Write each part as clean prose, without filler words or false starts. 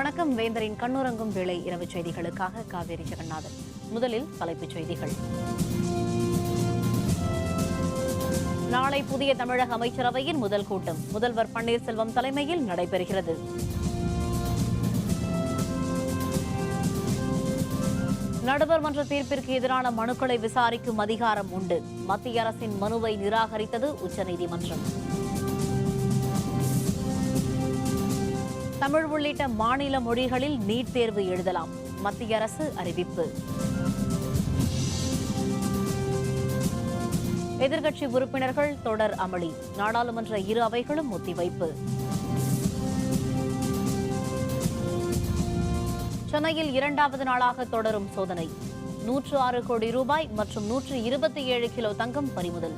வணக்கம். வேந்தரின் கண்ணுறங்கும் வேளை இரவு செய்திகளுக்காக காவேரி ஜெகநாதன். முதலில் தலைப்புச் செய்திகள். நாளை புதிய தமிழக அமைச்சரவையின் முதல் கூட்டம் முதல்வர் பன்னீர்செல்வம் தலைமையில் நடைபெறுகிறது. நடுவர் மன்ற தீர்ப்பிற்கு எதிரான மனுக்களை விசாரிக்கும் அதிகாரம் உண்டு. மத்திய அரசின் மனுவை நிராகரித்தது உச்சநீதிமன்றம். தமிழ் உள்ளிட்ட மாநில மொழிகளில் நீட் தேர்வு எழுதலாம். மத்திய அரசு அறிவிப்பு. எதிர்க்கட்சி உறுப்பினர்கள் தொடர் அமளி. நாடாளுமன்ற இரு அவைகளும் ஒத்திவைப்பு. சென்னையில் இரண்டாவது நாளாக தொடரும் சோதனை. 106 கோடி ரூபாய் மற்றும் 127 கிலோ தங்கம் பறிமுதல்.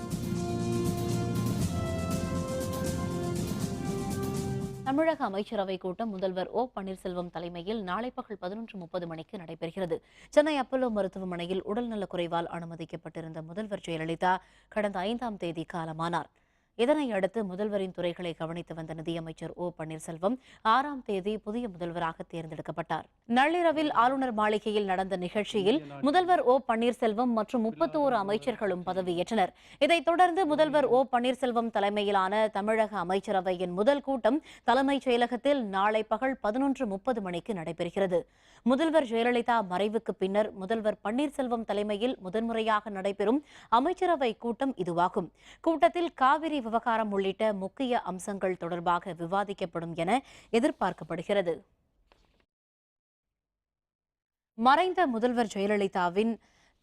தமிழக அமைச்சரவை கூட்டம் முதல்வர் ஓ பன்னீர்செல்வம் தலைமையில் நாளை பகல் 11:30 மணிக்கு நடைபெறுகிறது. சென்னை அப்பல்லோ மருத்துவமனையில் உடல்நலக்குறைவால் அனுமதிக்கப்பட்டிருந்த முதல்வர் ஜெயலலிதா கடந்த 5ஆம் தேதி காலமானார். இதனையடுத்து முதல்வரின் துறைகளை கவனித்து வந்த நிதியமைச்சர் ஓ பன்னீர்செல்வம் 6ஆம் தேதி புதிய முதல்வராக தேர்ந்தெடுக்கப்பட்டார். நள்ளிரவில் ஆளுநர் மாளிகையில் நடந்த நிகழ்ச்சியில் முதல்வர் ஓ பன்னீர்செல்வம் மற்றும் 31 அமைச்சர்களும் பதவியேற்றனர். இதைத் தொடர்ந்து முதல்வர் ஓ பன்னீர்செல்வம் தலைமையிலான தமிழக அமைச்சரவையின் முதல் கூட்டம் தலைமைச் செயலகத்தில் நாளை பகல் 11:30 மணிக்கு நடைபெறுகிறது. முதல்வர் ஜெயலலிதா மறைவுக்கு பின்னர் முதல்வர் பன்னீர்செல்வம் தலைமையில் முதன்முறையாக நடைபெறும் அமைச்சரவை கூட்டம் இதுவாகும். கூட்டத்தில் காவிரி விவகாரம் உள்ளிட்ட முக்கிய அம்சங்கள் தொடர்பாக விவாதிக்கப்படும் என எதிர்பார்க்கப்படுகிறது. மறைந்த முதல்வர் ஜெயலலிதாவின்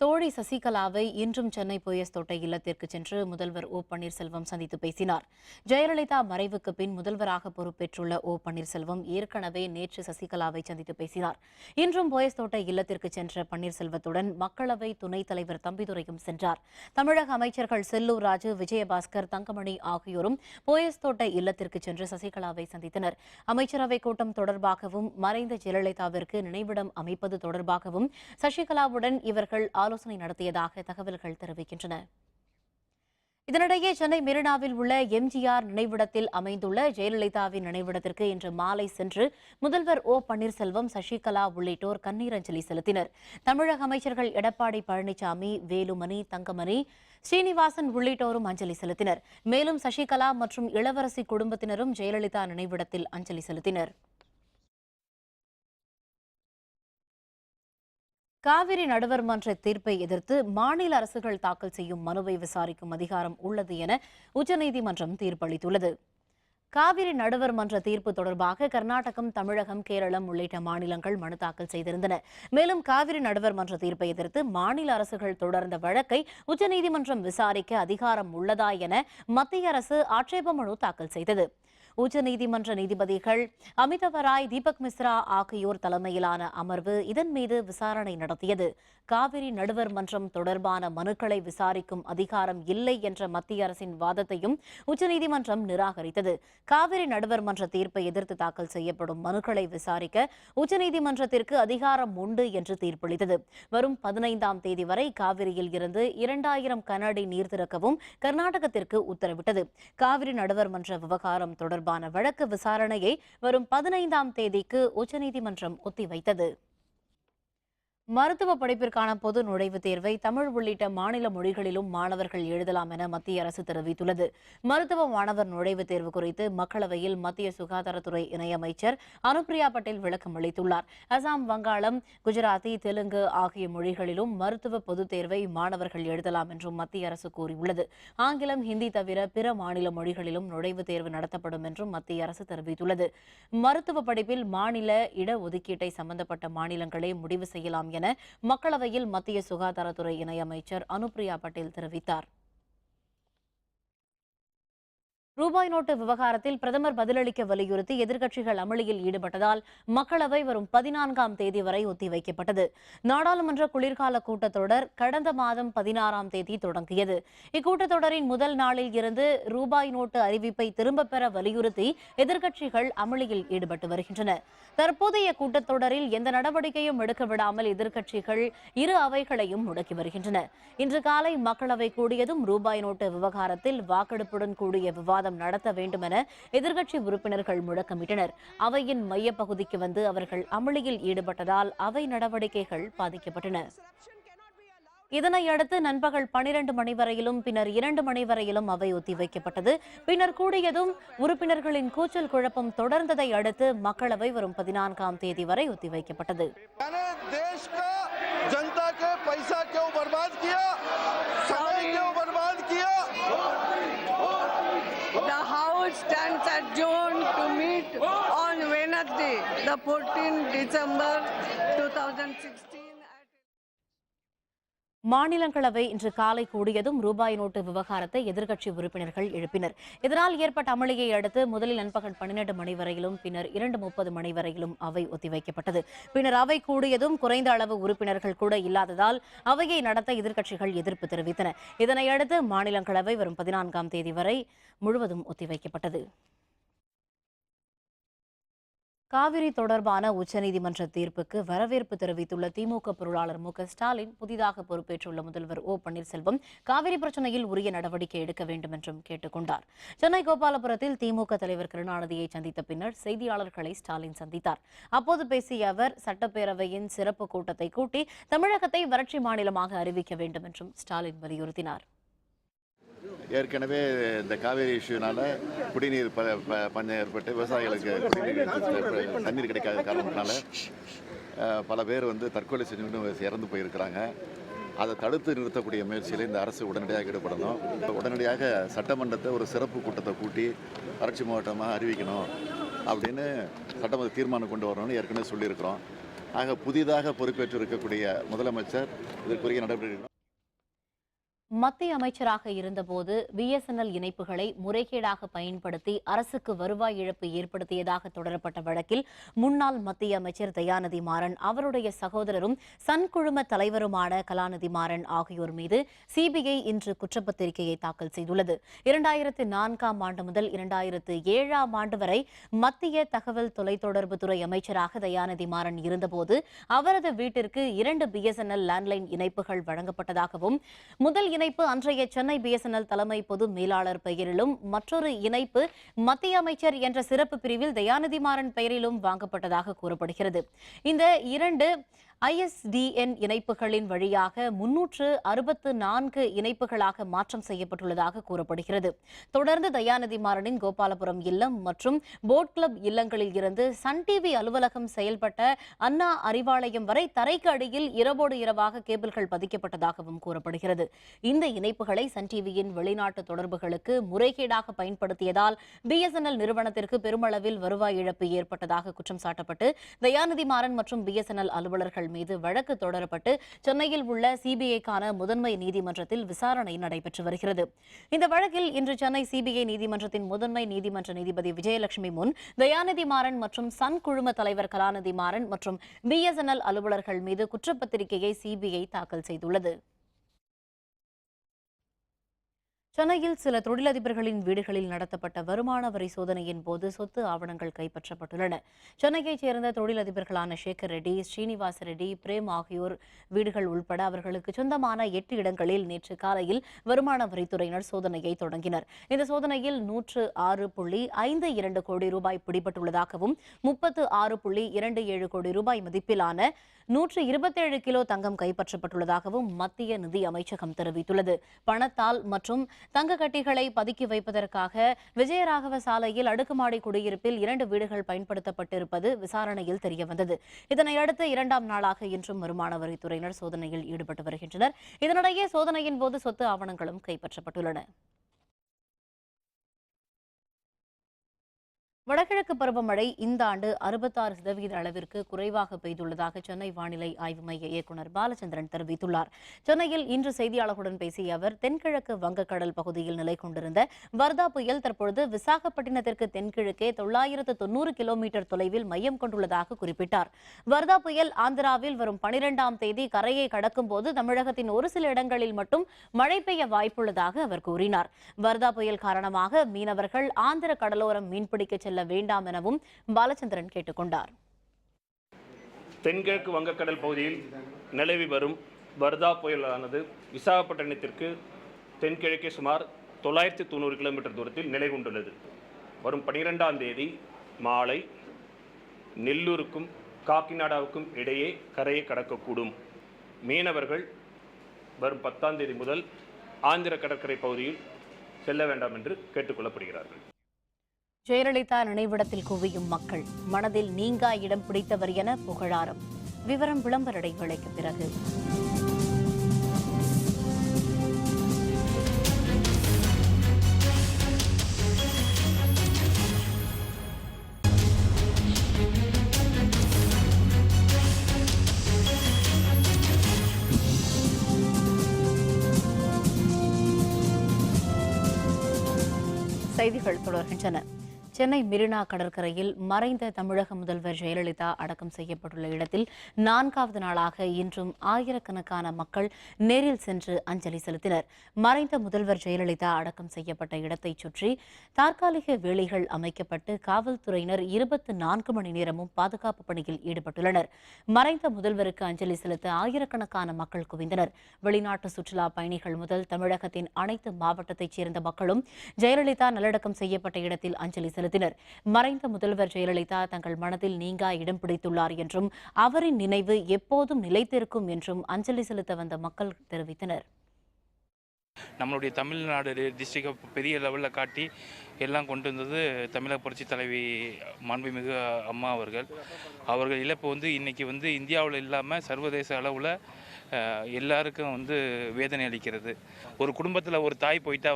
தோழி சசிகலாவை இன்றும் சென்னை போயஸ் தோட்ட இல்லத்திற்கு சென்று முதல்வர் ஓ பன்னீர்செல்வம் சந்தித்து பேசினார். ஜெயலலிதா மறைவுக்கு பின் முதல்வராக பொறுப்பேற்றுள்ள ஓ பன்னீர்செல்வம் ஏற்கனவே நேற்று சசிகலாவை சந்தித்து பேசினார். இன்றும் போயஸ் தோட்ட இல்லத்திற்கு சென்ற பன்னீர்செல்வத்துடன் மக்களவை துணைத் தலைவர் தம்பிதுரையும் சென்றார். தமிழக அமைச்சர்கள் செல்லூர் ராஜு, விஜயபாஸ்கர், தங்கமணி ஆகியோரும் போயஸ் தோட்ட இல்லத்திற்கு சென்று சசிகலாவை சந்தித்தனர். அமைச்சரவை கூட்டம் தொடர்பாகவும் மறைந்த ஜெயலலிதாவிற்கு நினைவிடம் அமைப்பது தொடர்பாகவும் சசிகலாவுடன் இவர்கள் ஆலோசனை நடத்தியதாக தகவல்கள் தெரிவிக்கின்றன. இதனிடையே சென்னை மெரினாவில் உள்ள எம்ஜிஆர் நினைவிடத்தில் அமைந்துள்ள ஜெயலலிதாவின் நினைவிடத்திற்கு இன்று மாலை சென்று முதல்வர் ஓ பன்னீர்செல்வம், சசிகலா உள்ளிட்டோர் கண்ணீரஞ்சலி செலுத்தினர். தமிழக அமைச்சர்கள் எடப்பாடி பழனிசாமி, வேலுமணி, தங்கமணி, ஸ்ரீனிவாசன் உள்ளிட்டோரும் அஞ்சலி செலுத்தினர். மேலும் சசிகலா மற்றும் இளவரசி குடும்பத்தினரும் ஜெயலலிதா நினைவிடத்தில் அஞ்சலி செலுத்தினர். காவிரி நடுவர் மன்ற தீர்ப்பை எதிர்த்து மாநில அரசுகள் தாக்கல் செய்யும் மனுவை விசாரிக்கும் அதிகாரம் உள்ளது என உச்சநீதிமன்றம் தீர்ப்பளித்துள்ளது. காவிரி நடுவர் மன்ற தீர்ப்பு தொடர்பாக கர்நாடகம், தமிழகம், கேரளம் உள்ளிட்ட மாநிலங்கள் மனு தாக்கல் செய்திருந்தன. மேலும் காவிரி நடுவர் மன்ற தீர்ப்பை எதிர்த்து மாநில அரசுகள் தொடர்ந்த வழக்கை உச்சநீதிமன்றம் விசாரிக்க அதிகாரம் உள்ளதா என மத்திய அரசு ஆட்சேப மனு தாக்கல் செய்தது. உச்சநீதிமன்ற நீதிபதிகள் அமிதவராய், தீபக் மிஸ்ரா ஆகியோர் தலைமையிலான அமர்வு இதன் மீது விசாரணை நடத்தியது. காவிரி நடுவர் மன்றம் தொடர்பான மனுக்களை விசாரிக்கும் அதிகாரம் இல்லை என்ற மத்திய அரசின் வாதத்தையும் உச்சநீதிமன்றம் நிராகரித்தது. காவிரி நடுவர் மன்ற தீர்ப்பை எதிர்த்து தாக்கல் செய்யப்படும் மனுக்களை விசாரிக்க உச்சநீதிமன்றத்திற்கு அதிகாரம் உண்டு என்று தீர்ப்பளித்தது. வரும் 15ஆம் தேதி வரை காவிரியில் இருந்து 2000 கன அடி நீர் திறக்கவும் கர்நாடகத்திற்கு உத்தரவிட்டது. காவிரி நடுவர் மன்ற விவகாரம் தொடர்பான வழக்கு விசாரணையை வரும் 15ஆம் தேதிக்கு உச்சநீதிமன்றம் ஒத்திவைத்தது. மருத்துவ படிப்பிற்கான பொது நுழைவுத் தேர்வை தமிழ் உள்ளிட்ட மாநில மொழிகளிலும் மாணவர்கள் எழுதலாம் என மத்திய அரசு தெரிவித்துள்ளது. மருத்துவ மாணவர் நுழைவுத் தேர்வு குறித்து மக்களவையில் மத்திய சுகாதாரத்துறை இணையமைச்சர் அனுப்பிரியா பட்டேல் விளக்கம் அளித்துள்ளார். அசாம், வங்காளம், குஜராத்தி, தெலுங்கு ஆகிய மொழிகளிலும் மருத்துவ பொதுத் தேர்வை மாணவர்கள் எழுதலாம் என்றும் மத்திய அரசு கூறியுள்ளது. ஆங்கிலம், ஹிந்தி தவிர பிற மாநில மொழிகளிலும் நுழைவுத் தேர்வு நடத்தப்படும் என்றும் மத்திய அரசு தெரிவித்துள்ளது. மருத்துவ படிப்பில் மாநில இடஒதுக்கீட்டை சம்பந்தப்பட்ட மாநிலங்களே முடிவு செய்யலாம் என மக்களவையில் மத்திய சுகாதாரத்துறை இணையமைச்சர் அனுப்பிரியா பட்டேல் தெரிவித்தார். ரூபாய் நோட்டு விவகாரத்தில் பிரதமர் பதிலளிக்க வலியுறுத்தி எதிர்க்கட்சிகள் அமளியில் ஈடுபட்டதால் மக்களவை வரும் 14ஆம் தேதி வரை ஒத்திவைக்கப்பட்டது. நாடாளுமன்ற குளிர்கால கூட்டத்தொடர் கடந்த மாதம் 16ஆம் தேதி தொடங்கியது. இக்கூட்டத்தொடரின் முதல் நாளில் இருந்து ரூபாய் நோட்டு அறிவிப்பை திரும்பப் பெற வலியுறுத்தி எதிர்க்கட்சிகள் அமளியில் ஈடுபட்டு வருகின்றன. தற்போதைய கூட்டத்தொடரில் எந்த நடவடிக்கையும் எடுக்க விடாமல் எதிர்க்கட்சிகள் இரு அவைகளையும் முடக்கி வருகின்றன. இன்று காலை மக்களவை கூடியதும் ரூபாய் நோட்டு விவகாரத்தில் வாக்கெடுப்புடன் கூடிய விவாதம் விவாதம் நடத்த வேண்டும் என எதிர்க்கட்சி உறுப்பினர்கள் முழக்கமிட்டனர். அவையின் மையப்பகுதிக்கு வந்து அவர்கள் அமளியில் ஈடுபட்டதால் அவை நடவடிக்கைகள் பாதிக்கப்பட்டன. இதனையடுத்து நண்பகல் 12 மணி வரையிலும் பின்னர் 2 மணி வரையிலும் அவை ஒத்திவைக்கப்பட்டது. பின்னர் கூடியதும் உறுப்பினர்களின் கூச்சல் குழப்பம் தொடர்ந்ததை அடுத்து மக்களவை வரும் 14ஆம் தேதி வரை ஒத்திவைக்கப்பட்டது. The House stands adjourned to meet on Wednesday, the 14th December 2016. மாநிலங்களவை இன்று காலை கூடியதும் ரூபாய் நோட்டு விவகாரத்தை எதிர்க்கட்சி உறுப்பினர்கள் எழுப்பினர். இதனால் ஏற்பட்ட அமளியை அடுத்து முதலில் நண்பகல் 12 மணி வரையிலும் பின்னர் 2:30 மணி வரையிலும் அவை ஒத்திவைக்கப்பட்டது. பின்னர் அவை கூடியதும் குறைந்த அளவு உறுப்பினர்கள் கூட இல்லாததால் அவையை நடத்த எதிர்க்கட்சிகள் எதிர்ப்பு தெரிவித்தன. இதனையடுத்து மாநிலங்களவை வரும் 14ஆம் தேதி வரை முழுவதும் ஒத்திவைக்கப்பட்டது. காவிரி தொடர்பான உச்சநீதிமன்ற தீர்ப்புக்கு வரவேற்பு தெரிவித்துள்ள திமுக பொருளாளர் மு க ஸ்டாலின் புதிதாக பொறுப்பேற்றுள்ள முதல்வர் ஓ பன்னீர்செல்வம் காவிரி பிரச்சினையில் உரிய நடவடிக்கை எடுக்க வேண்டும் என்றும் கேட்டுக் கொண்டார். சென்னை கோபாலபுரத்தில் திமுக தலைவர் கருணாநிதியை சந்தித்த பின்னர் செய்தியாளர்களை ஸ்டாலின் சந்தித்தார். அப்போது பேசிய அவர் சட்டப்பேரவையின் சிறப்பு கூட்டத்தை கூட்டி தமிழகத்தை வறட்சி மாநிலமாக அறிவிக்க வேண்டும் என்றும் ஸ்டாலின் வலியுறுத்தினார். ஏற்கனவே இந்த காவேரி இஷ்யூனால குடிநீர் பஞ்சம் ஏற்பட்டு விவசாயிகளுக்கு தண்ணீர் கிடைக்காத காரணத்தினால பல பேர் தற்கொலை செஞ்சு இறந்து போயிருக்கிறாங்க. அதை தடுத்து நிறுத்தக்கூடிய முயற்சியில் இந்த அரசு உடனடியாக ஈடுபடணும். உடனடியாக சட்டமன்றத்தை ஒரு சிறப்பு கூட்டத்தை கூட்டி வறட்சி மாவட்டமாக அறிவிக்கணும் அப்படின்னு சட்டமன்ற தீர்மானம் கொண்டு வரணும்னு ஏற்கனவே சொல்லியிருக்கிறோம். ஆக புதிதாக பொறுப்பேற்று இருக்கக்கூடிய முதலமைச்சர் இதற்குரிய நடவடிக்கை. மத்திய அமைச்சராக இருந்தபோது பிஎஸ்என்எல் இணைப்புகளை முறைகேடாக பயன்படுத்தி அரசுக்கு வருவாய் இழப்பு ஏற்படுத்தியதாக தொடரப்பட்ட வழக்கில் முன்னாள் மத்திய அமைச்சர் தயாநிதி மாறன், அவருடைய சகோதரரும் சன் குழும தலைவருமான கலாநிதி மாறன் ஆகியோர் மீது சிபிஐ இன்று குற்றப்பத்திரிகையை தாக்கல் செய்துள்ளது. 2004ஆம் ஆண்டு முதல் 2007ஆம் ஆண்டு வரை மத்திய தகவல் தொலைத்தொடர்புத்துறை அமைச்சராக தயாநிதி மாறன் இருந்தபோது அவரது வீட்டிற்கு 2 பிஎஸ்என்எல் லேண்ட்லைன் இணைப்புகள் வழங்கப்பட்டதாகவும் முதல் இணைப்பு அன்றைய சென்னை பிஎஸ்என்எல் தலைமை பொது மேலாளர் பெயரிலும் மற்றொரு இணைப்பு மத்திய அமைச்சர் என்ற சிறப்பு பிரிவில் தயாநிதி மாறன் பெயரிலும் வாங்கப்பட்டதாக கூறப்படுகிறது. இந்த 2 ISDN இணைப்புகளின் வழியாக 364 இணைப்புகளாக மாற்றம் செய்யப்பட்டுள்ளதாக கூறப்படுகிறது. தொடர்ந்து தயாநிதி மாறனின் கோபாலபுரம் இல்லம் மற்றும் போட் கிளப் இல்லங்களில் இருந்து சன் டிவி அலுவலகம் செயல்பட்ட அண்ணா அறிவாலயம் வரை தரைக்கு அடியில் இரவோடு இரவாக கேபிள்கள் பதிக்கப்பட்டதாகவும் கூறப்படுகிறது. இந்த இணைப்புகளை சன் டிவியின் வெளிநாட்டு தொடர்புகளுக்கு முறைகேடாக பயன்படுத்தியதால் பிஎஸ்என்எல் நிறுவனத்திற்கு பெருமளவில் வருவாய் இழப்பு ஏற்பட்டதாக குற்றம் சாட்டப்பட்டு தயாநிதி மாறன் மற்றும் பிஎஸ்என்எல் அலுவலர்கள் மீது வழக்கு தொடரப்பட்டு சென்னையில் உள்ள சிபிஐக்கான முதன்மை நீதிமன்றத்தில் விசாரணை நடைபெற்று வருகிறது. இந்த வழக்கில் இன்று சென்னை சிபிஐ நீதிமன்றத்தின் முதன்மை நீதிமன்ற நீதிபதி விஜயலட்சுமி முன் தயாநிதி மாறன் மற்றும் சன் குழும தலைவர் கலாநிதி மாறன் மற்றும் பிஎஸ்என்எல் அலுவலர்கள் மீது குற்றப்பத்திரிகையை சிபிஐ தாக்கல் செய்துள்ளது. சென்னையில் சில தொழிலதிபர்களின் வீடுகளில் நடத்தப்பட்ட வருமான வரி சோதனையின் போது சொத்து ஆவணங்கள் கைப்பற்றப்பட்டுள்ளன. சென்னையைச் சேர்ந்த தொழிலதிபர்களான சேகர் ரெட்டி, ஸ்ரீனிவாச ரெட்டி, பிரேம் ஆகியோர் வீடுகள் உள்பட அவர்களுக்கு சொந்தமான 8 இடங்களில் நேற்று காலையில் வருமான வரித்துறையினர் சோதனையை தொடங்கினர். இந்த சோதனையில் 106.52 கோடி ரூபாய் பிடிபட்டுள்ளதாகவும் 36.27 கோடி ரூபாய் மதிப்பிலான 127 கிலோ தங்கம் கைப்பற்றப்பட்டுள்ளதாகவும் மத்திய நிதி அமைச்சகம் தெரிவித்துள்ளது. பணத்தால் மற்றும் தங்க கட்டிகளை பதுக்கி வைப்பதற்காக விஜயராகவ சாலையில் அடுக்குமாடி குடியிருப்பில் 2 வீடுகள் பயன்படுத்தப்பட்டிருப்பது விசாரணையில் தெரியவந்தது. இதனையடுத்து 2ஆம் நாளாக இன்றும் வருமான வரித்துறையினர் சோதனையில் ஈடுபட்டு வருகின்றனர். இதனிடையே சோதனையின் போது சொத்து ஆவணங்களும் கைப்பற்றப்பட்டுள்ளன. வடகிழக்கு பருவமழை இந்த ஆண்டு 66% அளவிற்கு குறைவாக பெய்துள்ளதாக சென்னை வானிலை ஆய்வு மைய இயக்குநர் பாலச்சந்திரன் தெரிவித்துள்ளார். சென்னையில் இன்று செய்தியாளர்களுடன் பேசிய அவர் தென்கிழக்கு வங்கக்கடல் பகுதியில் நிலை கொண்டிருந்த வர்தா புயல் தற்பொழுது விசாகப்பட்டினத்திற்கு தென்கிழக்கே 990 கிலோமீட்டர் தொலைவில் மையம் கொண்டுள்ளதாக குறிப்பிட்டார். வர்தா புயல் ஆந்திராவில் வரும் 12ஆம் தேதி கரையை கடக்கும் போது தமிழகத்தின் ஒரு சில இடங்களில் மட்டும் மழை பெய்ய வாய்ப்புள்ளதாக அவர் கூறினார். வர்தா புயல் காரணமாக மீனவர்கள் ஆந்திர கடலோரம் மீன்பிடிக்க செல்ல வேண்டாம் எனவும் பாலச்சந்திரன் கேட்டுக்கொண்டார். தென்கிழக்கு வங்கக்கடல் பகுதியில் நிலவி வரும் வர்தா புயலானது விசாகப்பட்டினத்திற்கு தென்கிழக்கே சுமார் 990 கிலோமீட்டர் தூரத்தில் நிலை கொண்டுள்ளது. வரும் 12ஆம் தேதி மாலை நெல்லூருக்கும் காக்கிநாடாவுக்கும் இடையே கரையை கடக்கக்கூடும். மீனவர்கள் வரும் 10ஆம் தேதி முதல் ஆந்திர கடற்கரை பகுதியில் செல்ல வேண்டாம் என்று கேட்டுக்கொள்ளப்படுகிறார்கள். ஜெயலலிதா நினைவிடத்தில் குவியும் மக்கள், மனதில் நீங்கா இடம் பிடித்தவர் என புகழாரம். விவரம் விளம்பர இடைவேளைக்கு பிறகு. செய்திகள் தொடர்கின்றன. சென்னை மெரினா கடற்கரையில் மறைந்த தமிழக முதல்வர் ஜெயலலிதா அடக்கம் செய்யப்பட்டுள்ள இடத்தில் 4வது நாளாக இன்றும் ஆயிரக்கணக்கான மக்கள் நேரில் சென்று அஞ்சலி செலுத்தினர். மறைந்த முதல்வர் ஜெயலலிதா அடக்கம் செய்யப்பட்ட இடத்தை சுற்றி தற்காலிக வேலிகள் அமைக்கப்பட்டு காவல்துறையினர் 24 மணி நேரமும் பாதுகாப்பு பணியில் ஈடுபட்டுள்ளனர். மறைந்த முதல்வருக்கு அஞ்சலி செலுத்த ஆயிரக்கணக்கான மக்கள் குவிந்தனர். வெளிநாட்டு சுற்றுலா பயணிகள் முதல் தமிழகத்தின் அனைத்து மாவட்டத்தைச் சேர்ந்த மக்களும் ஜெயலலிதா நல்லடக்கம் செய்யப்பட்ட இடத்தில் அஞ்சலி செலுத்தினர். மறைந்த முதல்வர் ஜெயலலிதா தங்கள் மனதில் நீங்கா இடம் பிடித்துள்ளார் என்றும் அவரின் நினைவு எப்போதும் நிலைத்திருக்கும் என்றும் அஞ்சலி செலுத்த வந்த மக்கள் தெரிவித்தனர். நம்மளுடைய தமிழ்நாடு டிஸ்ட்ரிக்டை பெரிய லெவலில் காட்டி எல்லாம் கொண்டு வந்தது தமிழக புரட்சி தலைவி மாண்புமிகு அம்மா அவர்கள் இழப்பு இன்றைக்கி இந்தியாவில் இல்லாமல் சர்வதேச அளவில் எல்லாருக்கும் வேதனை அளிக்கிறது. ஒரு குடும்பத்தில் ஒரு தாய் போயிட்டா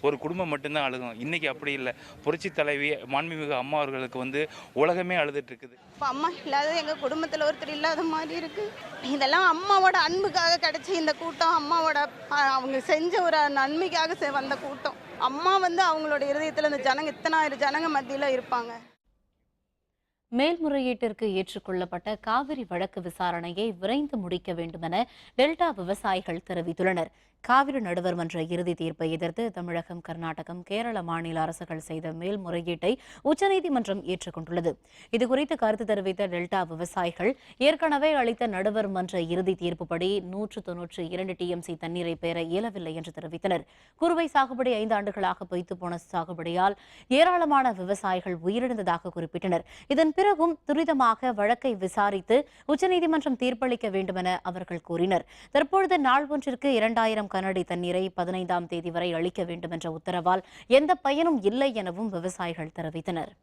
ஒரு குடும்பம் மட்டும்தான் அழுகும். இன்றைக்கி அப்படி இல்லை. புரட்சி தலைவி மாண்புமிகு அம்மா அவர்களுக்கு உலகமே அழுதுட்டு இருக்குது. இப்போ அம்மா இல்லாத எங்கள் குடும்பத்தில் ஒருத்தர் இல்லாத மாதிரி இருக்குது. இதெல்லாம் அம்மாவோட அன்புக்காக கிடைச்சி இந்த கூட்டம், அம்மாவோட அவங்க செஞ்ச ஒரு நன்மைக்காக வந்த கூட்டம். அம்மா அவங்களோட இருதயத்தில் இந்த ஜனங்க இத்தனாயிரம் ஜனங்க மத்தியில் இருப்பாங்க. மேல்முறையீட்டிற்கு ஏற்றுக்கொள்ளப்பட்ட காவிரி வழக்கு விசாரணையை விரைந்து முடிக்க வேண்டுமென டெல்டா விவசாயிகள் தெரிவித்துள்ளனர். காவிரி நடுவர் மன்ற இறுதி தீர்ப்பை எதிர்த்து தமிழகம், கர்நாடகம், கேரள மாநில அரசுகள் செய்த மேல்முறையீட்டை உச்சநீதிமன்றம் ஏற்றுக்கொண்டுள்ளது. இதுகுறித்து கருத்து தெரிவித்த டெல்டா விவசாயிகள் ஏற்கனவே அளித்த நடுவர் மன்ற இறுதி தீர்ப்புப்படி 192 TMC தண்ணீரை பெற இயலவில்லை என்று தெரிவித்தனர். குறுவை சாகுபடி 5 ஆண்டுகளாக பொய்த்து போன சாகுபடியால் ஏராளமான விவசாயிகள் உயிரிழந்ததாக குறிப்பிட்டனர். இதன் பிறகும் துரிதமாக வழக்கை விசாரித்து உச்சநீதிமன்றம் தீர்ப்பளிக்க வேண்டுமென அவர்கள் கூறினர். தற்பொழுது நாள் ஒன்றிற்கு 2000 கனஅடி தண்ணீரை 15ஆம் தேதி வரை அளிக்க வேண்டும் என்ற உத்தரவால் எந்த பயனும் இல்லை எனவும் விவசாயிகள் தெரிவித்தனர்.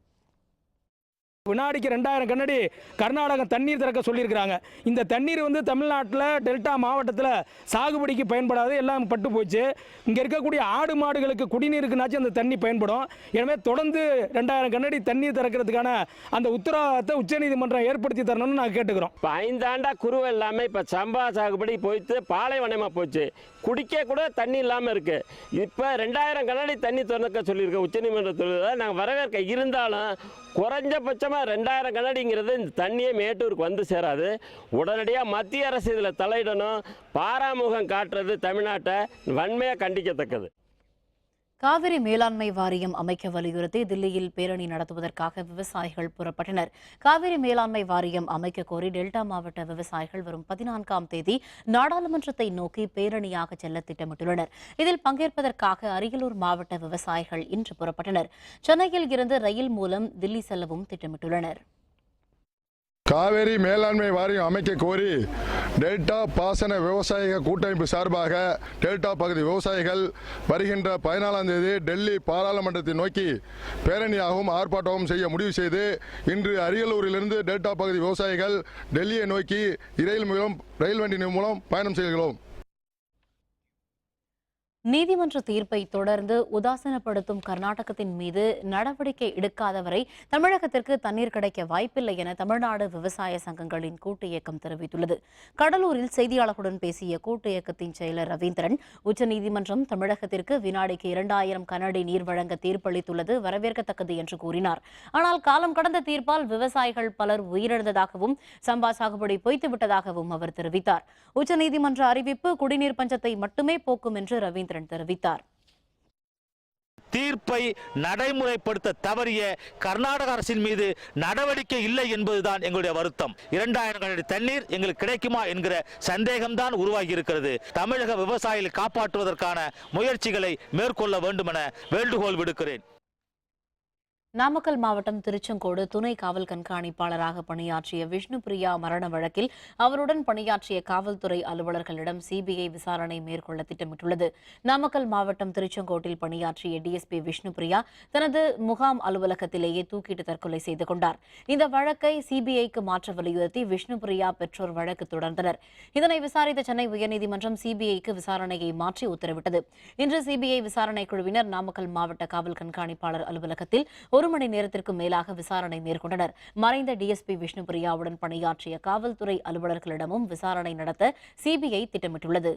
வினாடிக்கு 2000 கனஅடி கர்நாடகம் தண்ணீர் திறக்க சொல்லியிருக்கிறாங்க. இந்த தண்ணீர் தமிழ்நாட்டில் டெல்டா மாவட்டத்தில் சாகுபடிக்கு பயன்படாது, எல்லாம் பட்டு போச்சு. இங்கே இருக்கக்கூடிய ஆடு மாடுகளுக்கு குடிநீருக்குனாச்சும் அந்த தண்ணி பயன்படும். எனவே தொடர்ந்து 2000 கனஅடி தண்ணீர் திறக்கிறதுக்கான அந்த உத்தரவாதத்தை உச்சநீதிமன்றம் ஏற்படுத்தி தரணும்னு நாங்கள் கேட்டுக்கிறோம். இப்போ 5 ஆண்டா குருவை இல்லாமல் இப்போ சம்பா சாகுபடி போய்த்து பாலைவனமாக போச்சு. குடிக்க கூட தண்ணி இல்லாமல் இருக்குது. இப்போ 2000 கனஅடி தண்ணி திறக்க சொல்லியிருக்க உச்சநீதிமன்றத்தில் நாங்கள் வரவேற்க. இருந்தாலும் குறைஞ்சபட்சமாக 2000 கனஅடிங்கிறது இந்த தண்ணியே மேட்டூருக்கு சேராது. உடனடியாக மத்திய அரசு இதில் தலையிடணும். பாராமுகம் காட்டுறது தமிழ்நாட்டை வன்மையாக கண்டிக்கத்தக்கது. காவிரி மேலாண்மை வாரியம் அமைக்க வலியுறுத்தி தில்லியில் பேரணி நடத்துவதற்காக விவசாயிகள் புறப்பட்டனர். காவிரி மேலாண்மை வாரியம் அமைக்க கோரி டெல்டா மாவட்ட விவசாயிகள் வரும் 14ஆம் தேதி நாடாளுமன்றத்தை நோக்கி பேரணியாக செல்ல திட்டமிட்டுள்ளனர். இதில் பங்கேற்பதற்காக அரியலூர் மாவட்ட விவசாயிகள் இன்று புறப்பட்டனர். சென்னையில் இருந்து ரயில் மூலம் தில்லி செல்லவும் திட்டமிட்டுள்ளனர். காவேரி மேலாண்மை வாரியம் அமைக்க கோரி டெல்டா பாசன விவசாயிக கூட்டமைப்பு சார்பாக டெல்டா பகுதி விவசாயிகள் வருகின்ற 14ஆம் தேதி டெல்லி பாராளுமன்றத்தை நோக்கி பேரணியாகவும் ஆர்ப்பாட்டமும் செய்ய முடிவு செய்து இன்று அரியலூரிலிருந்து டெல்டா பகுதி விவசாயிகள் டெல்லியை நோக்கி ரயில் வண்டி மூலம் பயணம் செய்கிறோம். நீதிமன்ற தீர்ப்பை தொடர்ந்து உதாசீனப்படுத்தும் கர்நாடகத்தின் மீது நடவடிக்கை எடுக்காதவரை தமிழகத்திற்கு தண்ணீர் கிடைக்க வாய்ப்பில்லை என தமிழ்நாடு விவசாய சங்கங்களின் கூட்டு இயக்கம் தெரிவித்துள்ளது. கடலூரில் செய்தியாளர்களுடன் பேசிய கூட்டு இயக்கத்தின் செயலர் ரவீந்திரன், உச்சநீதிமன்றம் தமிழகத்திற்கு வினாடிக்கு 2000 கனஅடி நீர் வழங்க தீர்ப்பளித்துள்ளது வரவேற்கத்தக்கது என்று கூறினார். ஆனால் காலம் கடந்த தீர்ப்பால் விவசாயிகள் பலர் உயிரிழந்ததாகவும் சம்பா சாகுபடி பொய்த்துவிட்டதாகவும் அவர் தெரிவித்தார். உச்சநீதிமன்ற அறிவிப்பு குடிநீர் பஞ்சத்தை மட்டுமே போக்கும் என்று ரவீந்திரன் தெரிவித்தார். தீர்ப்பை நடைமுறைப்படுத்த தவறிய கர்நாடக அரசின் மீது நடவடிக்கை இல்லை என்பதுதான் எங்களுடைய வருத்தம். 2000 கனஅடி தண்ணீர் எங்களுக்கு கிடைக்குமா என்கிற சந்தேகம்தான் உருவாகி இருக்கிறது. தமிழக விவசாயிகளை காப்பாற்றுவதற்கான முயற்சிகளை மேற்கொள்ள வேண்டும் என வேண்டுகோள் விடுக்கிறேன். நாமக்கல் மாவட்டம் திருச்செங்கோடு துணை காவல் கண்காணிப்பாளராக பணியாற்றிய விஷ்ணுபிரியா மரண வழக்கில் அவருடன் பணியாற்றிய காவல்துறை அலுவலர்களிடம் சிபிஐ விசாரணை மேற்கொள்ள திட்டமிட்டுள்ளது. நாமக்கல் மாவட்டம் திருச்செங்கோட்டில் பணியாற்றிய டிஎஸ்பி விஷ்ணுபிரியா தனது முகாம் அலுவலகத்திலேயே தூக்கிட்டு தற்கொலை செய்து கொண்டார். இந்த வழக்கை சிபிஐக்கு மாற்ற வலியுறுத்தி விஷ்ணுபிரியா பெற்றோர் வழக்கு தொடர்ந்தனர். இதனை விசாரித்த சென்னை உயர்நீதிமன்றம் சிபிஐக்கு விசாரணையை மாற்றி உத்தரவிட்டது. இன்று சிபிஐ விசாரணை குழுவினர் நாமக்கல் மாவட்ட காவல் கண்காணிப்பாளர் அலுவலகத்தில் 1 மணி நேரத்திற்கு மேலாக விசாரணை மேற்கொண்டனர். மறைந்த டிஎஸ்பி விஷ்ணுபிரியாவுடன் பணியாற்றிய காவல்துறை அலுவலர்களிடமும் விசாரணை நடத்த சிபிஐ திட்டமிட்டுள்ளது.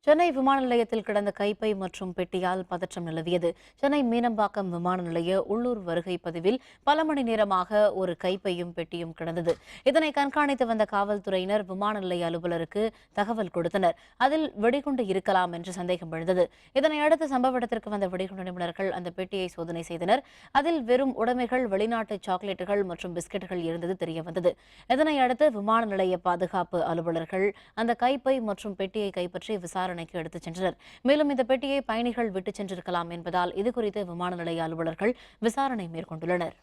சென்னை விமான நிலையத்தில் கிடந்த கைப்பை மற்றும் பெட்டியால் பதற்றம் நிலவியது. சென்னை மீனம்பாக்கம் விமான நிலைய உள்ளூர் வருகை பதிவில் பல மணி நேரமாக ஒரு கைப்பையும் பெட்டியும் கிடந்தது. இதனை கண்காணித்து வந்த காவல்துறையினர் விமான நிலைய அலுவலருக்கு தகவல் கொடுத்தனர். அதில் வெடிகுண்டு இருக்கலாம் என்று சந்தேகம் எழுந்தது. இதனையடுத்து சம்பவ இடத்திற்கு வந்த வெடிகுண்டு நிபுணர்கள் அந்த பெட்டியை சோதனை செய்தனர். அதில் வெறும் உடைமைகள், வெளிநாட்டு சாக்லேட்டுகள் மற்றும் பிஸ்கெட்டுகள் இருந்தது தெரியவந்தது. இதனையடுத்து விமான நிலைய பாதுகாப்பு அலுவலர்கள் அந்த கைப்பை மற்றும் பெட்டியை கைப்பற்றி விசாரணை எடுத்துச் சென்றனர். மேலும் இந்த பெட்டியை பயணிகள் விட்டுச் சென்றிருக்கலாம் என்பதால் இதுகுறித்து விமான நிலைய அலுவலர்கள் விசாரணை மேற்கொண்டுள்ளனர்.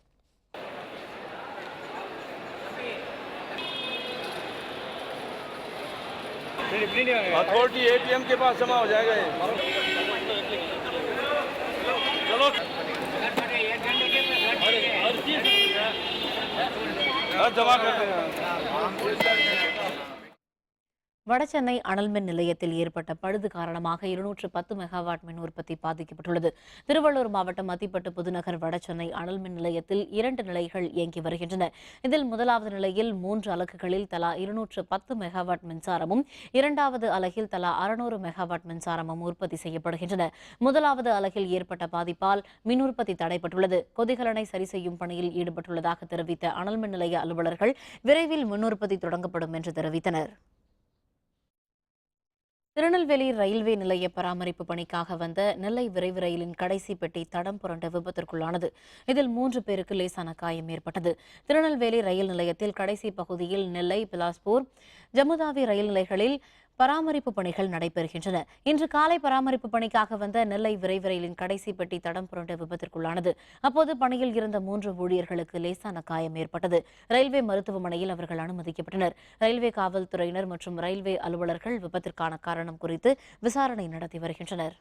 வடசென்னை அனல்மின் நிலையத்தில் ஏற்பட்ட பழுது காரணமாக 210 மெகாவாட் மின் உற்பத்தி பாதிக்கப்பட்டுள்ளது. திருவள்ளூர் மாவட்டம் அத்திப்பட்டு புதுநகர் வடசென்னை அனல்மின் நிலையத்தில் 2 நிலைகள் இயங்கி வருகின்றன. இதில் முதலாவது நிலையில் 3 அலகுகளில் தலா 210 மெகாவாட் மின்சாரமும், 2வது அலகில் தலா 600 மெகாவாட் மின்சாரமும் உற்பத்தி செய்யப்படுகின்றன. முதலாவது அலகில் ஏற்பட்ட பாதிப்பால் மின் உற்பத்தி தடைப்பட்டுள்ளது. கொதிகலனை சரி செய்யும் பணியில் ஈடுபட்டுள்ளதாக தெரிவித்த அனல்மின் நிலைய அலுவலர்கள் விரைவில் மின் உற்பத்தி தொடங்கப்படும் என்று தெரிவித்தனர். திருநெல்வேலி ரயில்வே நிலைய பராமரிப்பு பணிக்காக வந்த நெல்லை விரைவு ரயிலின் கடைசி பெட்டி தடம் புரண்ட விபத்திற்குள்ளானது. இதில் 3 பேருக்கு லேசான காயம் ஏற்பட்டது. திருநெல்வேலி ரயில் நிலையத்தில் கடைசி பகுதியில் நெல்லை, பிலாஸ்பூர், ஜம்முதாவி ரயில் நிலைகளில் பராமரிப்பு பணிகள் நடைபெறுகின்றன. இன்று காலை பராமரிப்பு பணிக்காக வந்த நெல்லை விரைவு ரயிலின் கடைசி பெட்டி தடம் புரண்ட விபத்திற்குள்ளானது. அப்போது பணியில் இருந்த 3 ஊழியர்களுக்கு லேசான காயம் ஏற்பட்டது. ரயில்வே மருத்துவமனையில் அவர்கள் அனுமதிக்கப்பட்டனர். ரயில்வே காவல்துறையினர் மற்றும் ரயில்வே அலுவலர்கள் விபத்திற்கான காரணம் குறித்து விசாரணை நடத்தி வருகின்றனர்.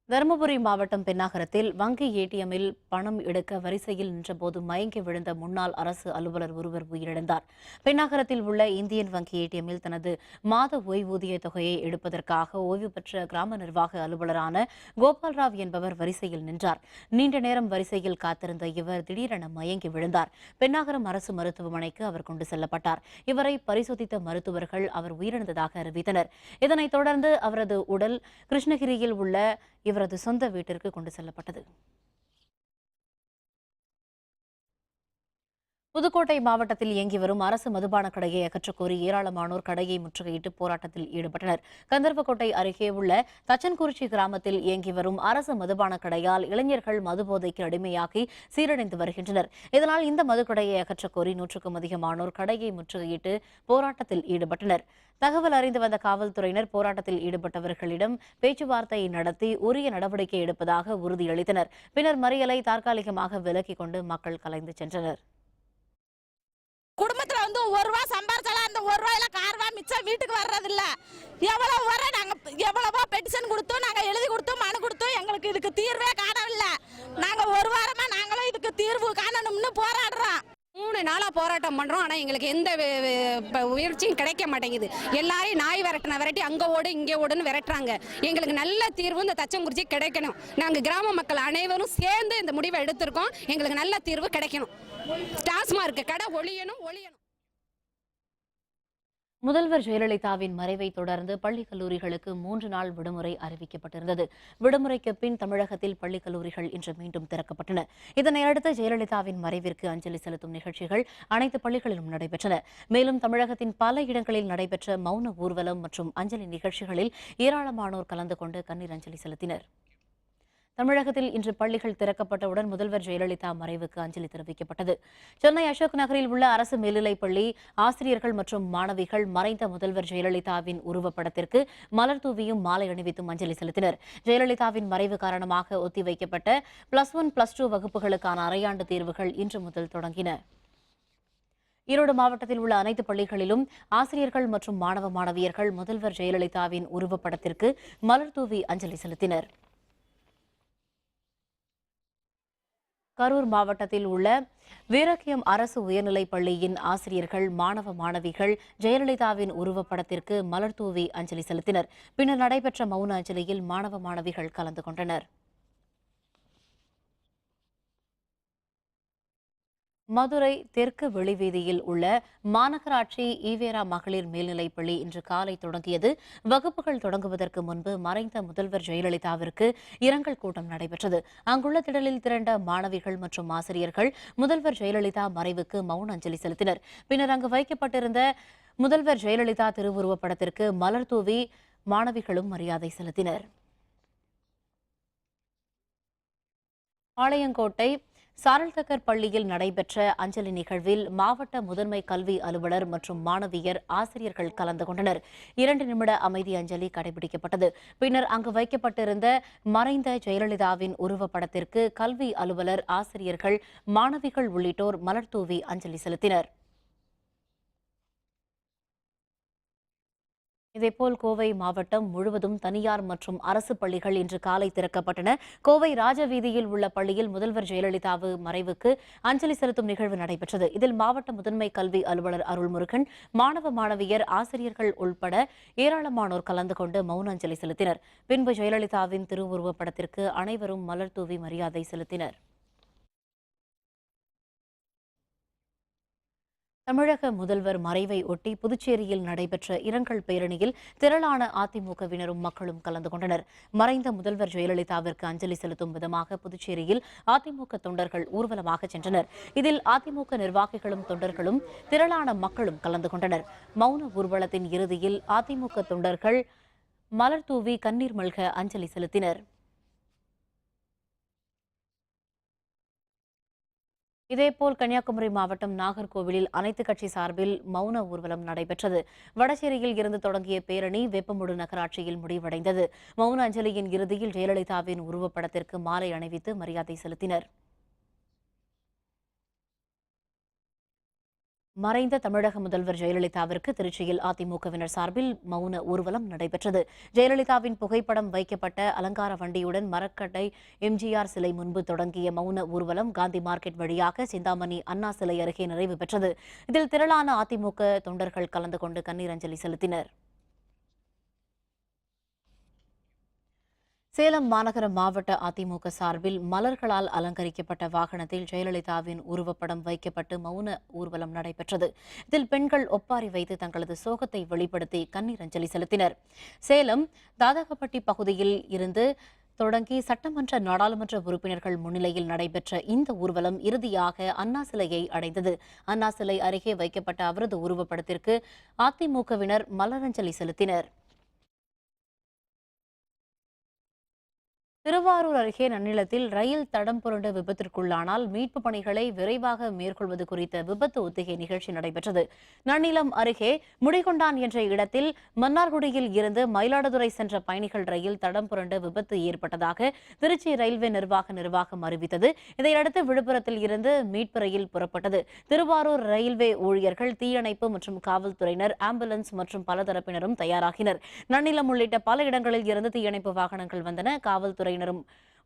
தருமபுரி மாவட்டம் பென்னாகரத்தில் வங்கி ஏடிஎம்மில் பணம் எடுக்க வரிசையில் நின்றபோது மயங்கி விழுந்த முன்னாள் அரசு அலுவலர் ஒருவர் உயிரிழந்தார். பென்னாகரத்தில் உள்ள இந்தியன் வங்கி ஏடிஎம்மில் தனது மாத ஓய்வூதிய தொகையை எடுப்பதற்காக ஓய்வு பெற்ற கிராம நிர்வாக அலுவலரான கோபால்ராவ் என்பவர் வரிசையில் நின்றார். நீண்ட நேரம் வரிசையில் காத்திருந்த இவர் திடீரென மயங்கி விழுந்தார். பென்னாகரம் அரசு மருத்துவமனைக்கு அவர் கொண்டு செல்லப்பட்டார். இவரை பரிசோதித்த மருத்துவர்கள் அவர் உயிரிழந்ததாக அறிவித்தனர். இதனைத் தொடர்ந்து அவரது உடல் கிருஷ்ணகிரியில் உள்ள இவரது சொந்த வீட்டிற்கு கொண்டு செல்லப்பட்டது. புதுக்கோட்டை மாவட்டத்தில் இயங்கி வரும் அரசு மதுபான கடையை அகற்றக்கோரி ஏராளமானோர் கடையை முற்றுகையிட்டு போராட்டத்தில் ஈடுபட்டனர். கந்தர்வக்கோட்டை அருகே உள்ள தச்சன்குறிச்சி கிராமத்தில் இயங்கி வரும் அரசு மதுபான கடையால் இளைஞர்கள் மதுபோதைக்கு அடிமையாகி சீரடைந்து வருகின்றனர். இதனால் இந்த மதுக்கடையை அகற்றக்கோரி 100க்கும் அதிகமானோர் கடையை முற்றுகையிட்டு போராட்டத்தில் ஈடுபட்டனர். தகவல் அறிந்து வந்த காவல்துறையினர் போராட்டத்தில் ஈடுபட்டவர்களிடம் பேச்சுவார்த்தை நடத்தி உரிய நடவடிக்கை எடுப்பதாக உறுதியளித்தனர். பின்னர் மறியலை தற்காலிகமாக விலக்கிக் கொண்டு மக்கள் கலைந்து சென்றனர். குடும்பத்துல வந்து 1 ரூபா சம்பாரிச்சாலும் அந்த 1 ரூபாயில கார்வா மிச்சம் வீட்டுக்கு வர்றதில்ல. எவ்வளவு வர நாங்க எவ்வளவோ பெட்டிஷன் கொடுத்தோம், நாங்க எழுதி கொடுத்தோம், மனு கொடுத்தோம். எங்களுக்கு இதுக்கு தீர்வே காணவில்லை. நாங்க 1 வாரமா நாங்களும் இதுக்கு தீர்வு காணணும்னு போராடுறோம். 3 நாளா போராட்டம் பண்றோம். ஆனா எங்களுக்கு எந்த முயற்சியும் கிடைக்க மாட்டேங்குது. எல்லாரையும் நாய் விரட்டி அங்க ஓடு இங்கே ஓடுன்னு விரட்டுறாங்க. எங்களுக்கு நல்ல தீர்வு இந்த தச்சங்குறிச்சி கிடைக்கணும். நாங்க கிராம மக்கள் அனைவரும் சேர்ந்து இந்த முடிவை எடுத்திருக்கோம். எங்களுக்கு நல்ல தீர்வு கிடைக்கணும். டாஸ்மார்க் கடை ஒழியணும். முதல்வர் ஜெயலலிதாவின் மறைவை தொடர்ந்து பள்ளி கல்லூரிகளுக்கு 3 நாள் விடுமுறை அறிவிக்கப்பட்டிருந்தது. விடுமுறைக்கு பின் தமிழகத்தில் பள்ளி கல்லூரிகள் இன்று மீண்டும் திறக்கப்பட்டன. இதனையடுத்து ஜெயலலிதாவின் மறைவிற்கு அஞ்சலி செலுத்தும் நிகழ்ச்சிகள் அனைத்து பள்ளிகளிலும் நடைபெற்றன. மேலும் தமிழகத்தின் பல இடங்களில் நடைபெற்ற மௌன ஊர்வலம் மற்றும் அஞ்சலி நிகழ்ச்சிகளில் ஏராளமானோர் கலந்து கொண்டு கண்ணீர் அஞ்சலி செலுத்தினர். தமிழகத்தில் இன்று பள்ளிகள் திறக்கப்பட்டவுடன் முதல்வர் ஜெயலலிதா மறைவுக்கு அஞ்சலி தெரிவிக்கப்பட்டது. சென்னை அசோக் நகரில் உள்ள அரசு மேல்நிலைப்பள்ளி ஆசிரியர்கள் மற்றும் மாணவிகள் மறைந்த முதல்வர் ஜெயலலிதாவின் உருவப்படத்திற்கு மலர் தூவியும் மாலை அணிவித்தும் அஞ்சலி செலுத்தினர். ஜெயலலிதாவின் மறைவு காரணமாக ஒத்திவைக்கப்பட்ட +1, +2 வகுப்புகளுக்கான அரையாண்டு தேர்வுகள் இன்று முதல் தொடங்கின. ஈரோடு மாவட்டத்தில் உள்ள அனைத்து பள்ளிகளிலும் ஆசிரியர்கள் மற்றும் மாணவ மாணவியர்கள் முதல்வர் ஜெயலலிதாவின் உருவப்படத்திற்கு மலர் தூவி அஞ்சலி செலுத்தினர். கரூர் மாவட்டத்தில் உள்ள வீரக்கியம் அரசு உயர்நிலைப் பள்ளியின் ஆசிரியர்கள் மாணவ மாணவிகள் ஜெயலலிதாவின் உருவப்படத்திற்கு மலர் தூவி அஞ்சலி செலுத்தினர். பின்னர் நடைபெற்ற மௌன அஞ்சலியில் மாணவ மாணவிகள் கலந்து கொண்டனர். மதுரை தெற்கு வெளிவீதியில் உள்ள மாநகராட்சி ஈவேரா மகளிர் மேல்நிலைப்பள்ளி இன்று காலை தொடங்கியது. வகுப்புகள் தொடங்குவதற்கு முன்பு மறைந்த முதல்வர் ஜெயலலிதாவிற்கு இரங்கல் கூட்டம் நடைபெற்றது. அங்குள்ள திடலில் திரண்ட மாணவிகள் மற்றும் ஆசிரியர்கள் முதல்வர் ஜெயலலிதா மறைவுக்கு மௌன அஞ்சலி செலுத்தினர். பின்னர் அங்கு வைக்கப்பட்டிருந்த முதல்வர் ஜெயலலிதா திருவுருவப்படத்திற்கு மலர் தூவி மாணவிகளும் மரியாதை செலுத்தினர். பாளையங்கோட்டை சாரல்தக்கர் பள்ளியில் நடைபெற்ற அஞ்சலி நிகழ்வில் மாவட்ட முதன்மை கல்வி அலுவலர் மற்றும் மாணவியர் ஆசிரியர்கள் கலந்து கொண்டனர். 2 நிமிட அமைதி அஞ்சலி கடைபிடிக்கப்பட்டது. பின்னர் அங்கு வைக்கப்பட்டிருந்த மறைந்த ஜெயலலிதாவின் உருவப்படத்திற்கு கல்வி அலுவலர், ஆசிரியர்கள், மாணவிகள் உள்ளிட்டோர் மலர் தூவி அஞ்சலி செலுத்தினர். இதேபோல் கோவை மாவட்டம் முழுவதும் தனியார் மற்றும் அரசு பள்ளிகள் இன்று காலை திறக்கப்பட்டன. கோவை ராஜவீதியில் உள்ள பள்ளியில் முதல்வர் ஜெயலலிதாவு மறைவுக்கு அஞ்சலி செலுத்தும் நிகழ்வு நடைபெற்றது. இதில் மாவட்ட முதன்மை கல்வி அலுவலர் அருள்முருகன், மாணவ மாணவியர், ஆசிரியர்கள் உள்பட ஏராளமானோர் கலந்து கொண்டு மௌன அஞ்சலி செலுத்தினர். பின்பு ஜெயலலிதாவின் திருவுருவப்படத்திற்கு அனைவரும் மலர் தூவி மரியாதை செலுத்தினர். தமிழக முதல்வர் மறைவை ஒட்டி புதுச்சேரியில் நடைபெற்ற இரங்கல் பேரணியில் திரளான அதிமுகவினரும் மக்களும் கலந்து கொண்டனர். மறைந்த முதல்வர் ஜெயலலிதாவிற்கு அஞ்சலி செலுத்தும் விதமாக புதுச்சேரியில் அதிமுக தொண்டர்கள் ஊர்வலமாக சென்றனர். இதில் அதிமுக நிர்வாகிகளும் தொண்டர்களும் திரளான மக்களும் கலந்து கொண்டனர். மௌன ஊர்வலத்தின் இறுதியில் அதிமுக தொண்டர்கள் மலர் தூவி கண்ணீர் மல்க அஞ்சலி செலுத்தினர். இதேபோல் கன்னியாகுமரி மாவட்டம் நாகர்கோவிலில் அனைத்துக் கட்சி சார்பில் மௌன ஊர்வலம் நடைபெற்றது. வடசேரியில் இருந்து தொடங்கிய பேரணி வேப்பமுடு நகராட்சியில் முடிவடைந்தது. மௌன அஞ்சலியின் இறுதியில் ஜெயலலிதாவின் உருவப்படத்திற்கு மாலை அணிவித்து மரியாதை செலுத்தினர். மறைந்த தமிழக முதல்வர் ஜெயலலிதாவிற்கு திருச்சியில் அதிமுகவினர் சார்பில் மௌன ஊர்வலம் நடைபெற்றது. ஜெயலலிதாவின் புகைப்படம் வைக்கப்பட்ட அலங்கார வண்டியுடன் மரக்கட்டை எம்ஜிஆர் சிலை முன்பு தொடங்கிய மௌன ஊர்வலம் காந்தி மார்க்கெட் வழியாக சிந்தாமணி அண்ணா சிலை அருகே நிறைவு பெற்றது. இதில் திரளான அதிமுக தொண்டர்கள் கலந்து கொண்டு கண்ணீர் அஞ்சலி செலுத்தினர். சேலம் மாநகர மாவட்ட அதிமுக சார்பில் மலர்களால் அலங்கரிக்கப்பட்ட வாகனத்தில் ஜெயலலிதாவின் உருவப்படம் வைக்கப்பட்டு மௌன ஊர்வலம் நடைபெற்றது. இதில் பெண்கள் ஒப்பாரி வைத்து தங்களது சோகத்தை வெளிப்படுத்தி கண்ணீர் அஞ்சலி செலுத்தினர். சேலம் தாதகப்பட்டி பகுதியில் இருந்து தொடங்கி சட்டமன்ற, நாடாளுமன்ற உறுப்பினர்கள் முன்னிலையில் நடைபெற்ற இந்த ஊர்வலம் இறுதியாக அண்ணா சிலையை அடைந்தது. அண்ணா சிலை அருகே வைக்கப்பட்ட அவரது உருவப்படத்திற்கு அதிமுகவினர் மலரஞ்சலி செலுத்தினர். திருவாரூர் அருகே நன்னிலத்தில் ரயில் தடம் புரண்டு விபத்திற்குள்ளானால் மீட்பு பணிகளை விரைவாக மேற்கொள்வது குறித்த விபத்து ஒத்திகை நிகழ்ச்சி நடைபெற்றது. நன்னிலம் அருகே முடிகொண்டான் என்ற இடத்தில் மன்னார்குடியில் இருந்து மயிலாடுதுறை சென்ற பயணிகள் ரயில் தடம் புரண்டு விபத்து ஏற்பட்டதாக திருச்சி ரயில்வே நிர்வாகம் அறிவித்தது. இதையடுத்து விழுப்புரத்தில் இருந்து மீட்பு ரயில் புறப்பட்டது. திருவாரூர் ரயில்வே ஊழியர்கள், தீயணைப்பு மற்றும் காவல்துறையினர், ஆம்புலன்ஸ் மற்றும் பல தரப்பினரும் தயாராகினர். நன்னிலம் உள்ளிட்ட பல இடங்களில் இருந்து தீயணைப்பு வாகனங்கள் வந்தன. காவல்துறை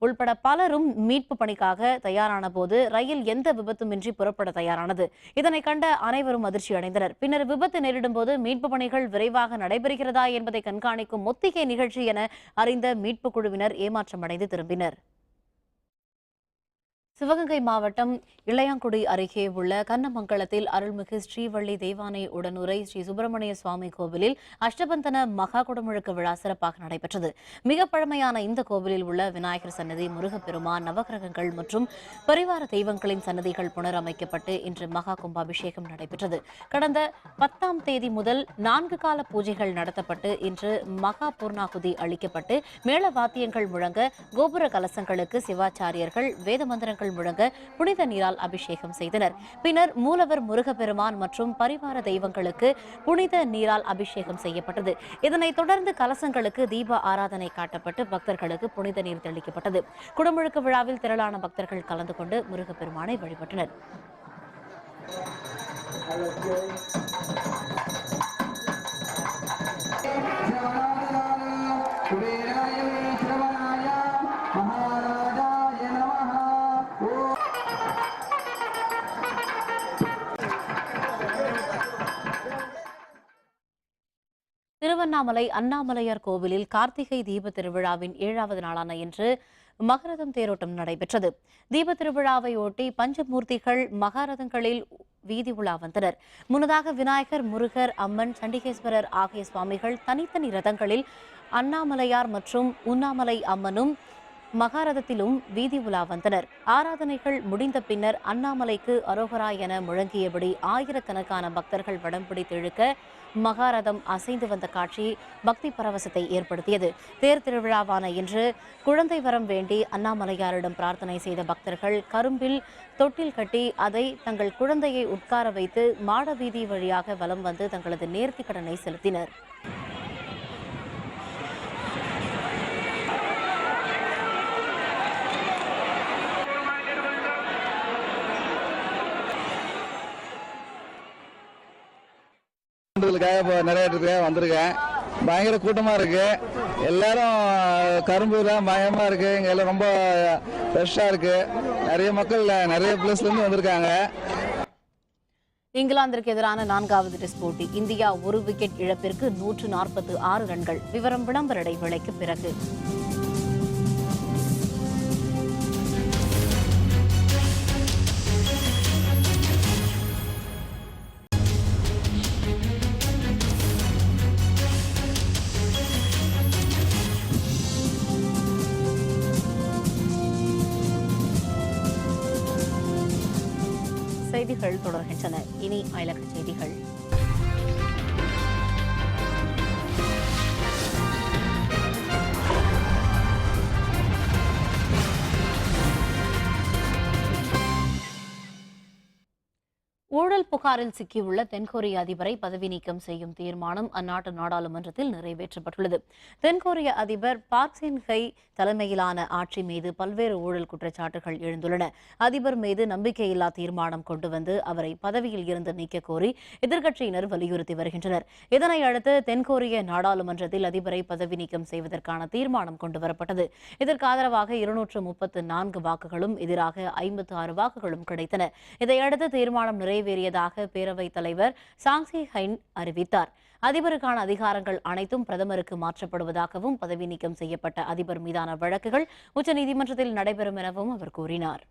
உள்பட பலரும் மீட்பு பணிக்காக தயாரான போது ரயில் எந்த விபத்துமின்றி புறப்பட தயாரானது. இதனை கண்ட அனைவரும் அதிர்ச்சி அடைந்தனர். பின்னர் விபத்து நேரிடும் போது மீட்பு பணிகள் விரைவாக நடைபெறுகிறதா என்பதை கண்காணிக்கும் ஒத்திகை நிகழ்ச்சி என அறிந்த மீட்பு குழுவினர் ஏமாற்றமடைந்து திரும்பினர். சிவகங்கை மாவட்டம் இளையாங்குடி அருகே உள்ள கண்ணமங்கலத்தில் அருள்மிகு ஸ்ரீவள்ளி தெய்வானை உடனுரை ஸ்ரீ சுப்பிரமணிய சுவாமி கோவிலில் அஷ்டபந்தன மகா குடமுழுக்கு விழா சிறப்பாக நடைபெற்றது. மிக பழமையான இந்த கோவிலில் உள்ள விநாயகர் சன்னதி, முருகப்பெருமான், நவகிரகங்கள் மற்றும் பரிவார தெய்வங்களின் சன்னதிகள் புனரமைக்கப்பட்டு இன்று மகா கும்பாபிஷேகம் நடைபெற்றது. கடந்த 10ஆம் தேதி முதல் 4 கால பூஜைகள் நடத்தப்பட்டு இன்று மகா பூர்ணாகுதி அளிக்கப்பட்டு மேள வாத்தியங்கள் முழங்க கோபுர கலசங்களுக்கு சிவாச்சாரியர்கள் வேத மந்திரங்கள் முழங்க புனித நீரால் அபிஷேகம் செய்தனர். பின்னர் மூலவர் முருகப்பெருமான் மற்றும் பரிவார தெய்வங்களுக்கு புனித நீரால் அபிஷேகம் செய்யப்பட்டது. இதனைத் தொடர்ந்து கலசங்களுக்கு தீப ஆராதனை காட்டப்பட்டு பக்தர்களுக்கு புனித நீர் தெளிக்கப்பட்டது. குடமுழுக்கு விழாவில் திரளான பக்தர்கள் கலந்து கொண்டு முருகப்பெருமானை வழிபட்டனர். திருவண்ணாமலை அண்ணாமலையார் கோவிலில் கார்த்திகை தீப திருவிழாவின் 7வது நாளான இன்று மகரதம் தேரோட்டம் நடைபெற்றது. தீப திருவிழாவை ஒட்டி பஞ்சமூர்த்திகள் மகரதங்களில் வீதி உலா வந்தனர். முன்னதாக விநாயகர், முருகர், அம்மன், சண்டிகேஸ்வரர் ஆகிய சுவாமிகள் தனித்தனி ரதங்களில் அண்ணாமலையார் மற்றும் உண்ணாமலை அம்மனும் மகாரதத்திலும் வீதி உலா வந்தனர். ஆராதனைகள் முடிந்த பின்னர் அண்ணாமலைக்கு அரோகரா என முழங்கியபடி ஆயிரக்கணக்கான பக்தர்கள் வடம் பிடித்து இழுக்க மகாரதம் அசைந்து வந்த காட்சி பக்தி பரவசத்தை ஏற்படுத்தியது. தேர் திருவிழாவான இன்று குழந்தை வரம் வேண்டி அண்ணாமலையாரிடம் பிரார்த்தனை செய்த பக்தர்கள் கரும்பில் தொட்டில் கட்டி அதை தங்கள் குழந்தையை உட்கார வைத்து மாட வீதி வழியாக வலம் வந்து தங்களது நேர்த்திக் கடனை செலுத்தினர். நிறைவேற்றதுக்காக வந்திருக்கேன். பயங்கர கூட்டமாக இருக்கு. எல்லாரும் கரும்பு தான் பயமா இருக்கு. இங்க எல்லாம் ரொம்ப ஃப்ரெஷ்ஷாக இருக்கு. நிறைய மக்கள் நிறைய பிளேஸ்லேருந்து வந்திருக்காங்க. இங்கிலாந்திற்கு எதிரான 4வது டெஸ்ட் போட்டி. இந்தியா 1 விக்கெட் இழப்பிற்கு 146 ரன்கள். விவரம் விளம்பர இடைவேளைக்கு பிறகு. செய்திகள் தொடர்கின்றன. இனி அயலக செய்திகள். ஊழல் புகாரில் சிக்கியுள்ள தென்கொரிய அதிபரை பதவி நீக்கம் செய்யும் தீர்மானம் அந்நாட்டு நாடாளுமன்றத்தில் நிறைவேற்றப்பட்டுள்ளது. தென்கொரிய அதிபர் பார்க் சின் ஹை தலைமையிலான ஆட்சி மீது பல்வேறு ஊழல் குற்றச்சாட்டுகள் எழுந்துள்ளன. அதிபர் மீது நம்பிக்கையில்லா தீர்மானம் கொண்டு வந்து அவரை பதவியில் இருந்து நீக்க கோரி எதிர்க்கட்சியினர் வலியுறுத்தி வருகின்றனர். இதனையடுத்து தென்கொரிய நாடாளுமன்றத்தில் அதிபரை பதவி நீக்கம் செய்வதற்கான தீர்மானம் கொண்டுவரப்பட்டது. இதற்கு ஆதரவாக 234 வாக்குகளும் எதிராக 56 வாக்குகளும் கிடைத்தன. இதையடுத்து தீர்மானம் நிறைவேறியதாக பேரவைத் தலைவர் சாங் சி ஹைன் அறிவித்தார். அதிபருக்கான அதிகாரங்கள் அனைத்தும் பிரதமருக்கு மாற்றப்படுவதாகவும் பதவி நீக்கம் செய்யப்பட்ட அதிபர் மீதான வழக்குகள் உச்சநீதிமன்றத்தில் நடைபெறும் எனவும் அவர் கூறினார்.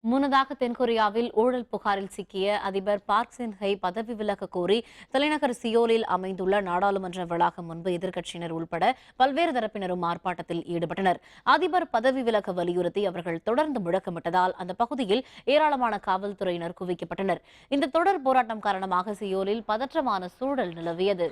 முன்னதாக தென்கொரியாவில் ஊழல் புகாரில் சிக்கிய அதிபர் பார்க் சின் ஹை பதவி விலக கோரி தலைநகர் சியோலில் அமைந்துள்ள நாடாளுமன்ற வளாகம் முன்பு எதிர்க்கட்சியினர் உள்பட பல்வேறு தரப்பினரும் ஆர்ப்பாட்டத்தில் ஈடுபட்டனர். அதிபர் பதவி விலக வலியுறுத்தி அவர்கள் தொடர்ந்து முழக்கமிட்டதால் அந்த பகுதியில் ஏராளமான காவல்துறையினர் குவிக்கப்பட்டனர். இந்த தொடர் போராட்டம் காரணமாக சியோலில் பதற்றமான சூழல் நிலவியது.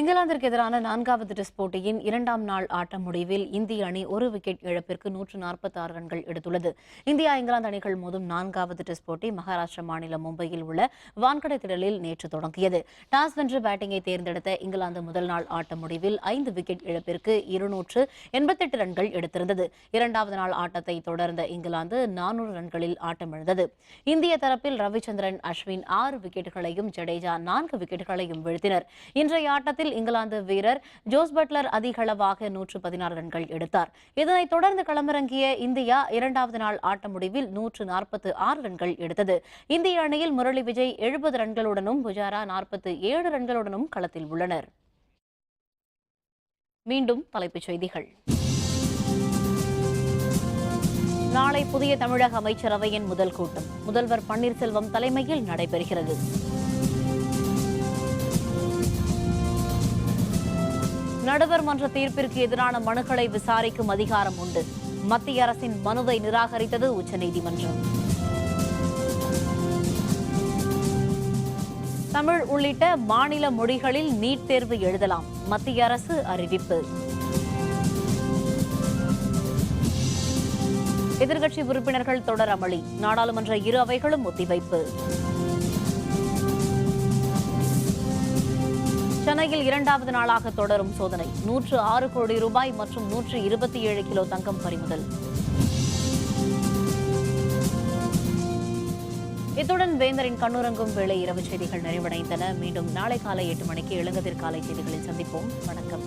இங்கிலாந்திற்கு எதிரான 4வது டெஸ்ட் போட்டியின் 2ஆம் நாள் ஆட்ட முடிவில் இந்திய அணி 1 விக்கெட் இழப்பிற்கு 146 ரன்கள் எடுத்துள்ளது. இந்தியா இங்கிலாந்து அணிகள் மோதும் 4வது டெஸ்ட் போட்டி மகாராஷ்டிரா மாநிலம் மும்பையில் உள்ள வான்கடை திடலில் நேற்று தொடங்கியது. டாஸ் வென்று பேட்டிங்கை தேர்ந்தெடுத்த இங்கிலாந்து முதல் நாள் ஆட்ட முடிவில் 5 விக்கெட் இழப்பிற்கு 288 ரன்கள் எடுத்திருந்தது. 2வது நாள் ஆட்டத்தை தொடர்ந்த இங்கிலாந்து 400 ரன்களில் ஆட்டமிழந்தது. இந்திய தரப்பில் ரவிச்சந்திரன், அஸ்வின் 6 விக்கெட்டுகளையும் ஜடேஜா 4 விக்கெட்டுகளையும் வீழ்த்தினர். இன்றைய ஆட்டத்தில் ஆட்டத்தில் இங்கிலாந்து வீரர் ஜோஸ் பட்லர் அதிகளவாக 116 ரன்கள் எடுத்தார். இதனைத் தொடர்ந்து களமிறங்கிய இந்தியா இரண்டாவது நாள் ஆட்ட முடிவில் 146 ரன்கள் எடுத்தது. இந்திய அணியில் முரளி விஜய் 70 ரன்களுடனும் புஜாரா 47 ரன்களுடனும் களத்தில் உள்ளனர். மீண்டும் தலைப்புச் செய்திகள். நாளை புதிய தமிழக அமைச்சரவையின் முதல் கூட்டம் முதல்வர் பன்னீர்செல்வம் தலைமையில் நடைபெறுகிறது. நடுவர் மன்ற தீர்ப்பிற்கு எதிரான மனுக்களை விசாரிக்கும் அதிகாரம் உண்டு. மத்திய அரசின் மனுவை நிராகரித்தது உச்சநீதிமன்றம். தமிழ் உள்ளிட்ட மாநில மொழிகளில் நீட் தேர்வு எழுதலாம். மத்திய அரசு அறிவிப்பு. எதிர்க்கட்சி உறுப்பினர்கள் தொடர் அமளி. நாடாளுமன்ற இரு அவைகளும் ஒத்திவைப்பு. சென்னையில் இரண்டாவது நாளாக தொடரும் சோதனை. 106 கோடி ரூபாய் மற்றும் 127 கிலோ தங்கம் பறிமுதல். இத்துடன் வேந்தரின் கண்ணுறங்கும் வேளை இரவு செய்திகள் நிறைவடைந்தன. மீண்டும் நாளை காலை 8 மணிக்கு இளங்கதிர் காலை செய்திகளில் சந்திப்போம். வணக்கம்.